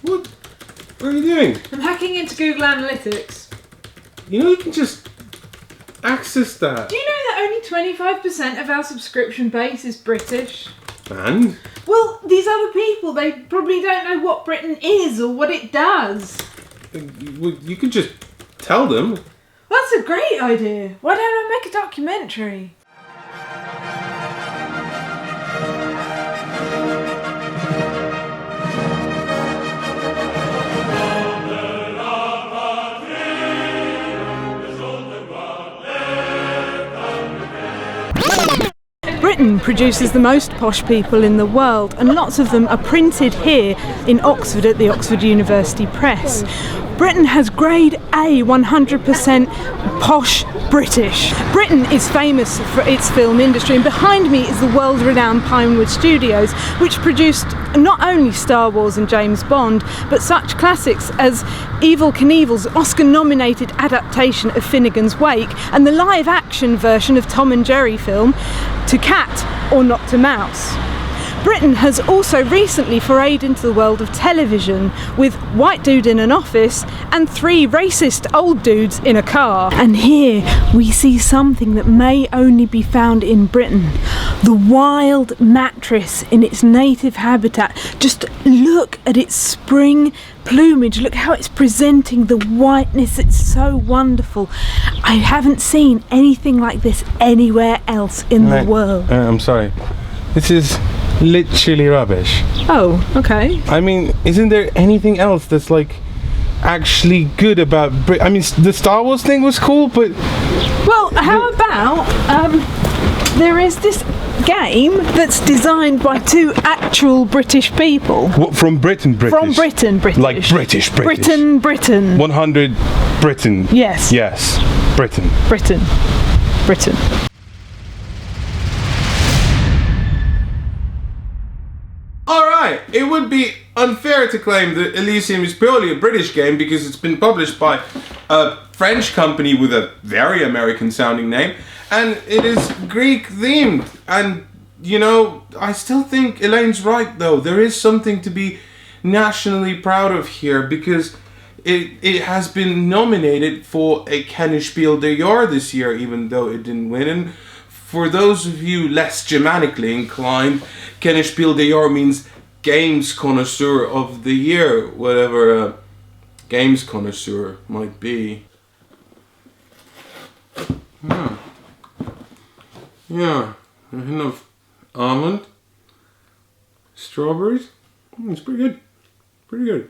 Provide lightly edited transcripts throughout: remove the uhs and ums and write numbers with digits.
What? What are you doing? I'm hacking into Google Analytics. You know you can just access that. Do you know that only 25% of our subscription base is British? And? Well, these other people, they probably don't know what Britain is or what it does. You could just tell them. That's a great idea. Why don't I make a documentary? Britain produces the most posh people in the world, and lots of them are printed here in Oxford at the Oxford University Press. Britain has grade A 100% posh British. Britain is famous for its film industry, and behind me is the world-renowned Pinewood Studios, which produced not only Star Wars and James Bond, but such classics as Evel Knievel's Oscar-nominated adaptation of Finnegan's Wake and the live-action version of Tom and Jerry film To Cat or Not to Mouse. Britain has also recently forayed into the world of television with White Dude in an Office and 3 racist old dudes in a car. And here we see something that may only be found in Britain. The wild mattress in its native habitat. Just look at its spring plumage, look how it's presenting the whiteness, it's so wonderful. I haven't seen anything like this anywhere else in the world. I'm sorry, this is literally rubbish. Oh, okay. I mean, isn't there anything else that's like actually good about I mean, the Star Wars thing was cool, but well, how about there is this game that's designed by 2 actual British people. What, from Britain? From Britain, British. Like British. Britain. 100 Britain. Yes. Yes. Britain. Alright, it would be unfair to claim that Elysium is purely a British game because it's been published by a French company with a very American sounding name, and it is Greek themed. And, you know, I still think Elaine's right though. There is something to be nationally proud of here because it has been nominated for a Kennerspiel des Jahres this year, even though it didn't win. And for those of you less Germanically inclined, Kennerspiel des Jahres means Games Connoisseur of the Year, whatever a Games Connoisseur might be. Yeah, a hint of almond, strawberries. It's pretty good.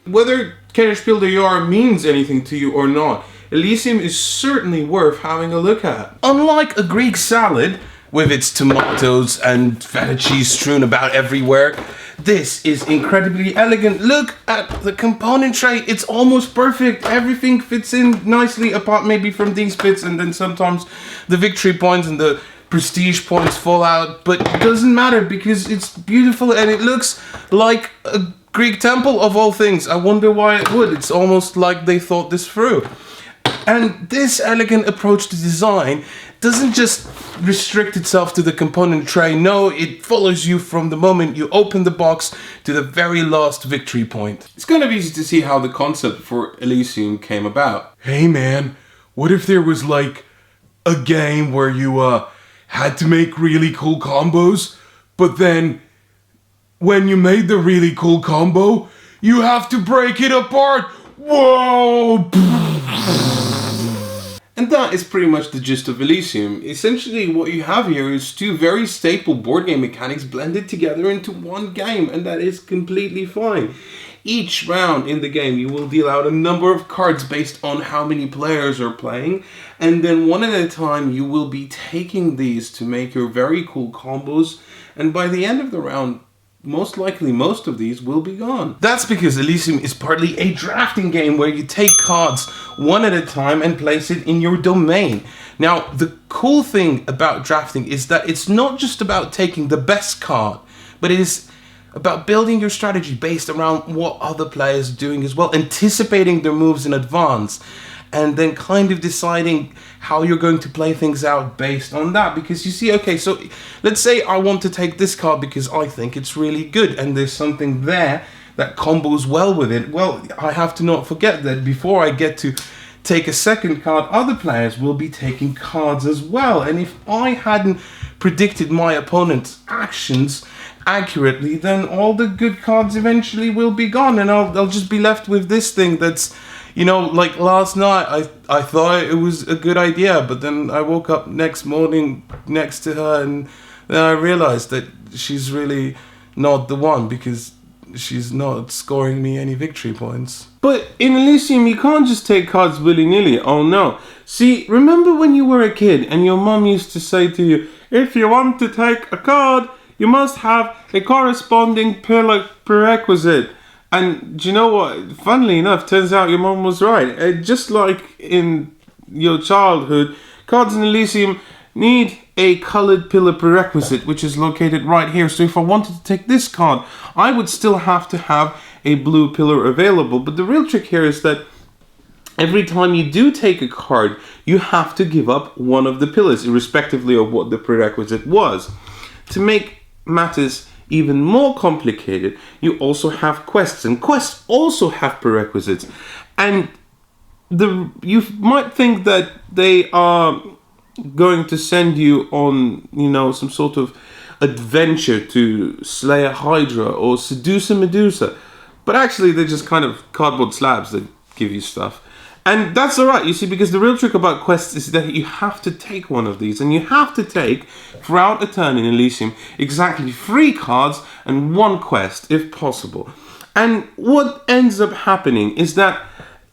Whether Kennerspiel des Jahres means anything to you or not, Elysium is certainly worth having a look at. Unlike a Greek salad, with its tomatoes and feta cheese strewn about everywhere, this is incredibly elegant. Look at the component tray, it's almost perfect. Everything fits in nicely, apart maybe from these bits, and then sometimes the victory points and the prestige points fall out, but it doesn't matter because it's beautiful and it looks like a Greek temple of all things. I wonder why it would. It's almost like they thought this through. And this elegant approach to design doesn't just restrict itself to the component tray. No, it follows you from the moment you open the box to the very last victory point. It's kind of easy to see how the concept for Elysium came about. Hey man, what if there was like a game where you had to make really cool combos, but then when you made the really cool combo, you have to break it apart. Whoa! And that is pretty much the gist of Elysium. Essentially what you have here is 2 very staple board game mechanics blended together into one game, and that is completely fine. Each round in the game you will deal out a number of cards based on how many players are playing, and then one at a time you will be taking these to make your very cool combos, and by the end of the round, most likely most of these will be gone. That's because Elysium is partly a drafting game where you take cards one at a time and place it in your domain. Now, the cool thing about drafting is that it's not just about taking the best card, but it is about building your strategy based around what other players are doing as well, anticipating their moves in advance, and then kind of deciding how you're going to play things out based on that. Because you see, okay, so let's say I want to take this card because I think it's really good and there's something there that combos well with it, well, I have to not forget that before I get to take a second card, other players will be taking cards as well. And if I hadn't predicted my opponent's actions accurately, then all the good cards eventually will be gone, and I'll just be left with this thing that's, you know, like last night I thought it was a good idea, but then I woke up next morning next to her, and then I realized that she's really not the one, because she's not scoring me any victory points. But in Elysium, you can't just take cards willy-nilly. Oh no. See, remember when you were a kid and your mom used to say to you, if you want to take a card, you must have a corresponding prerequisite. And do you know what? Funnily enough, turns out your mom was right. Just like in your childhood, cards in Elysium need a colored pillar prerequisite, which is located right here. So if I wanted to take this card, I would still have to have a blue pillar available. But the real trick here is that every time you do take a card, you have to give up one of the pillars, irrespectively of what the prerequisite was. To make matters even more complicated, you also have quests, and quests also have prerequisites. And you might think that they are going to send you on, you know, some sort of adventure to slay a Hydra or seduce a Medusa, but actually they're just kind of cardboard slabs that give you stuff. And that's alright, you see, because the real trick about quests is that you have to take one of these, and you have to take, throughout a turn in Elysium, exactly 3 cards and 1 quest, if possible. And what ends up happening is that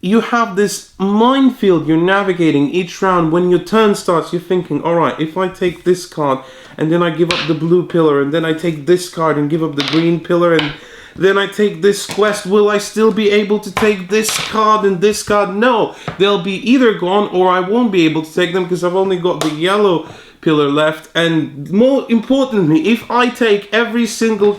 you have this minefield you're navigating each round. When your turn starts, you're thinking, alright, if I take this card, and then I give up the blue pillar, and then I take this card and give up the green pillar, and then I take this quest, will I still be able to take this card and this card? No, they'll be either gone, or I won't be able to take them because I've only got the yellow pillar left. And more importantly, if I take every single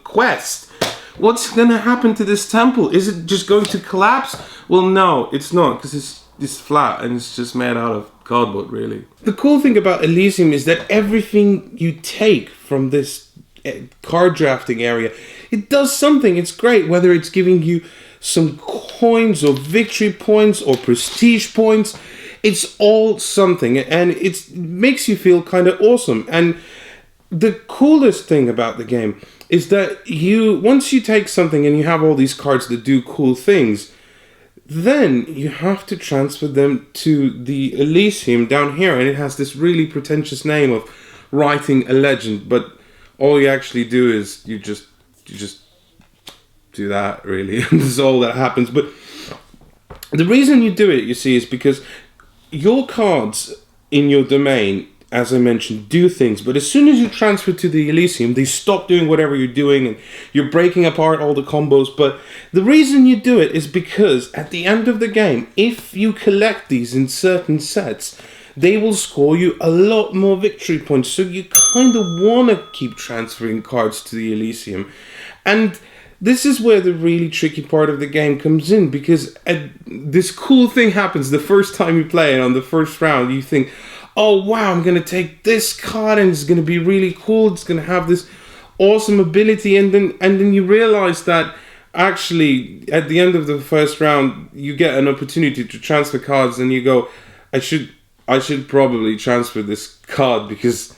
quest, what's going to happen to this temple? Is it just going to collapse? Well, no, it's not, because it's flat and it's just made out of cardboard, really. The cool thing about Elysium is that everything you take from this card drafting area, it does something. It's great, whether it's giving you some coins or victory points or prestige points. It's all something, and it makes you feel kind of awesome. And the coolest thing about the game is that once you take something and you have all these cards that do cool things, then you have to transfer them to the Elysium down here, and it has this really pretentious name of writing a legend, but all you actually do is you just do that, really. This is all that happens. But the reason you do it, you see, is because your cards in your domain, as I mentioned, do things, but as soon as you transfer to the Elysium, they stop doing whatever you're doing, and you're breaking apart all the combos. But the reason you do it is because at the end of the game, if you collect these in certain sets, they will score you a lot more victory points. So you kind of want to keep transferring cards to the Elysium. And this is where the really tricky part of the game comes in, because this cool thing happens the first time you play, and on the first round you think, oh wow, I'm going to take this card and it's going to be really cool, it's going to have this awesome ability, and then you realize that actually at the end of the first round you get an opportunity to transfer cards, and you go, I should probably transfer this card because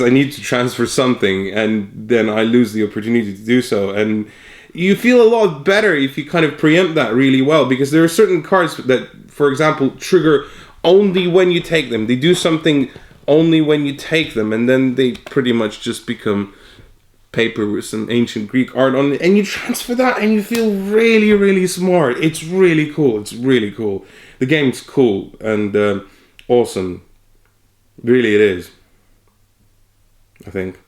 I need to transfer something, and then I lose the opportunity to do so. And you feel a lot better if you kind of preempt that really well, because there are certain cards that, for example, trigger only when you take them. They do something only when you take them, and then they pretty much just become paper with some ancient Greek art on it, and you transfer that and you feel really, really smart. It's really cool. It's really cool. The game's cool and awesome. Really it is, I think.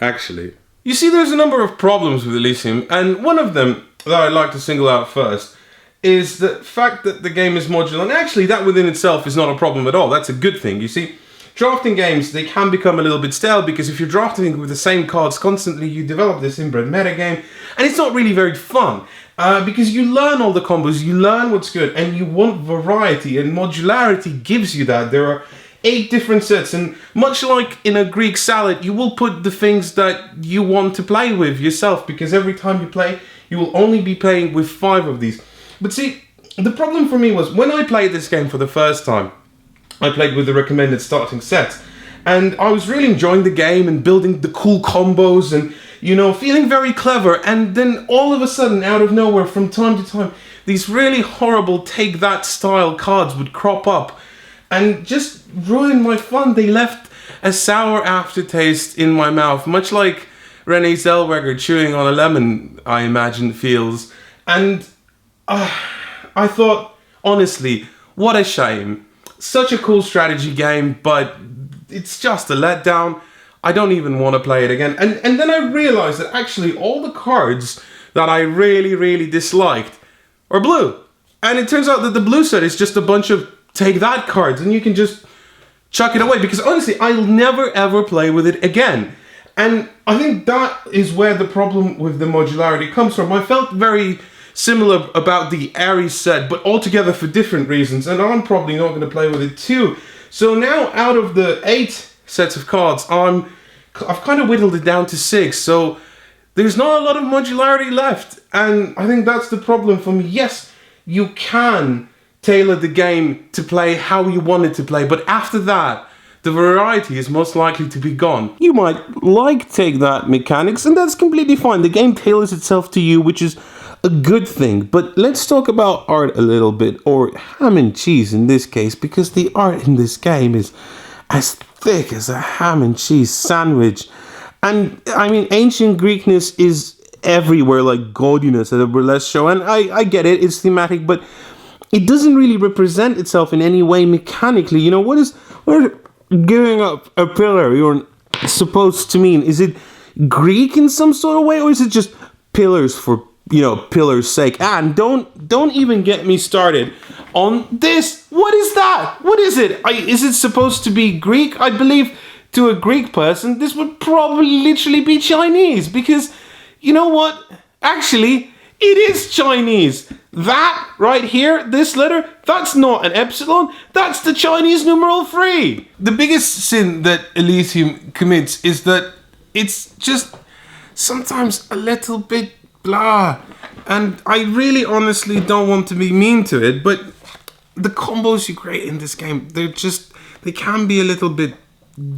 Actually, you see, there's a number of problems with Elysium, and one of them that I'd like to single out first is the fact that the game is modular. And actually, that within itself is not a problem at all. That's a good thing. You see, drafting games, they can become a little bit stale, because if you're drafting with the same cards constantly, you develop this inbred metagame, and it's not really very fun. Because you learn all the combos, you learn what's good, and you want variety, and modularity gives you that. There are 8 different sets, and much like in a Greek salad, you will put the things that you want to play with yourself, because every time you play, you will only be playing with 5 of these. But see, the problem for me was, when I played this game for the first time, I played with the recommended starting sets, and I was really enjoying the game and building the cool combos and, you know, feeling very clever. And then all of a sudden, out of nowhere, from time to time, these really horrible Take That style cards would crop up and just ruin my fun. They left a sour aftertaste in my mouth, much like Renee Zellweger chewing on a lemon, I imagine, feels. And I thought, honestly, what a shame. Such a cool strategy game, but it's just a letdown. I don't even want to play it again. And then I realized that actually all the cards that I really, really disliked are blue. And it turns out that the blue set is just a bunch of Take That cards, and you can just chuck it away, because honestly, I'll never ever play with it again. And I think that is where the problem with the modularity comes from. I felt very similar about the Ares set, but altogether for different reasons, and I'm probably not going to play with it too. So now, out of the 8 sets of cards, I've kind of whittled it down to 6, so there's not a lot of modularity left, and I think that's the problem for me. Yes, you can tailor the game to play how you want it to play, but after that, the variety is most likely to be gone. You might like Take That mechanics, and that's completely fine. The game tailors itself to you, which is a good thing. But let's talk about art a little bit, or ham and cheese in this case, because the art in this game is as thick as a ham and cheese sandwich. And I mean, ancient Greekness is everywhere, like gaudiness at a burlesque show, and I get it, it's thematic, but it doesn't really represent itself in any way mechanically. You know, what is giving up a pillar you're supposed to mean? Is it Greek in some sort of way, or is it just pillars for, you know, pillars' sake? And don't even get me started on this. What is that? What is it? Is it supposed to be Greek? I believe to a Greek person this would probably literally be Chinese, because you know what? Actually, it is Chinese. That right here, this letter, that's not an epsilon, that's the Chinese numeral 3. The biggest sin that Elysium commits is that it's just sometimes a little bit blah. And I really honestly don't want to be mean to it, but the combos you create in this game, they can be a little bit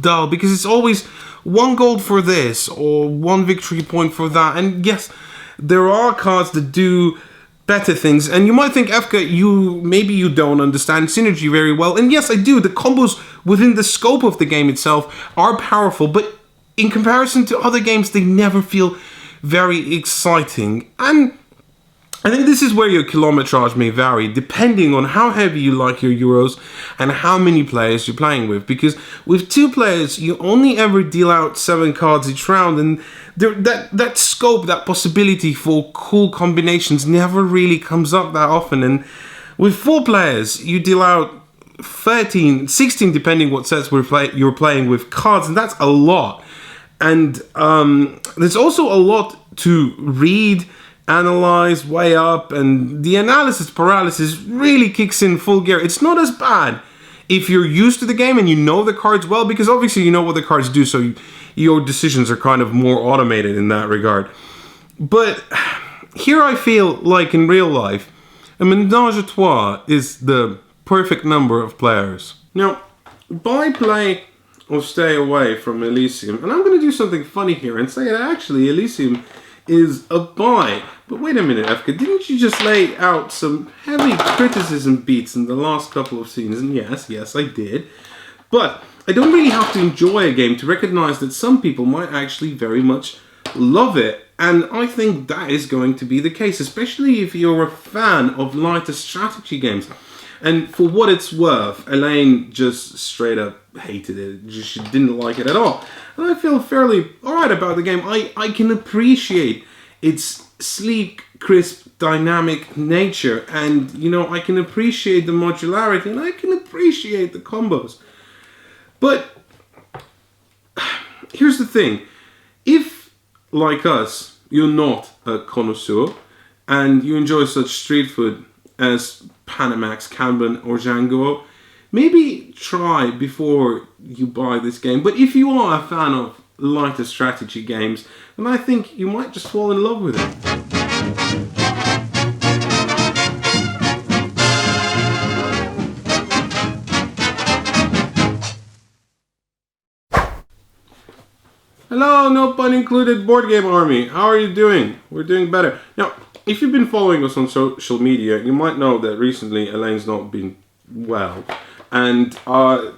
dull, because it's always 1 gold for this or 1 victory point for that. And yes, there are cards that do better things, and you might think, Efka, maybe you don't understand synergy very well, and yes, I do. The combos within the scope of the game itself are powerful, but in comparison to other games, they never feel very exciting. And I think this is where your kilometrage may vary, depending on how heavy you like your Euros and how many players you're playing with. Because with 2 players, you only ever deal out 7 cards each round, and that scope, that possibility for cool combinations never really comes up that often. And with 4 players, you deal out 13, 16, depending what sets you're playing with cards, and that's a lot. And there's also a lot to read, analyze, weigh up, and the analysis paralysis really kicks in full gear. It's not as bad if you're used to the game and you know the cards well, because obviously you know what the cards do, so your decisions are kind of more automated in that regard. But here I feel like in real life, a ménage à trois is the perfect number of players. Now, by play or stay away from Elysium, and I'm going to do something funny here and say that actually Elysium is a buy. But wait a minute, Efka, didn't you just lay out some heavy criticism beats in the last couple of scenes? And yes, I did. But I don't really have to enjoy a game to recognize that some people might actually very much love it. And I think that is going to be the case, especially if you're a fan of lighter strategy games. And for what it's worth, Elaine just straight up hated it. She didn't like it at all. And I feel fairly alright about the game. I can appreciate its sleek, crisp, dynamic nature. And, you know, I can appreciate the modularity, and I can appreciate the combos. But here's the thing. If, like us, you're not a connoisseur and you enjoy such street food as Panamax, Kanban or Django, maybe try before you buy this game. But if you are a fan of lighter strategy games, then I think you might just fall in love with it. Hello, no pun included, Board Game Army. How are you doing? We're doing better. Now, if you've been following us on social media, you might know that recently Elaine's not been well. And I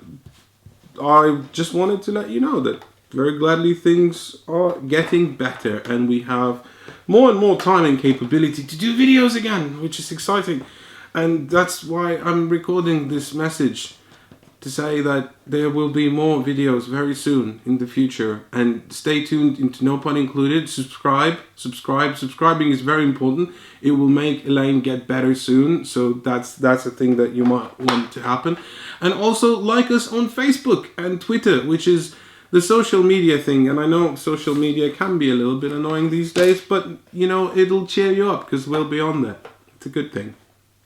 just wanted to let you know that very gladly things are getting better and we have more and more time and capability to do videos again, which is exciting. And that's why I'm recording this message, to say that there will be more videos very soon in the future, and stay tuned into No Pun Included. Subscribing is very important. It will make Elaine get better soon, so that's a thing that you might want to happen. And also like us on Facebook and Twitter, which is the social media thing. And I know social media can be a little bit annoying these days, but you know, it'll cheer you up because we'll be on there. It's a good thing.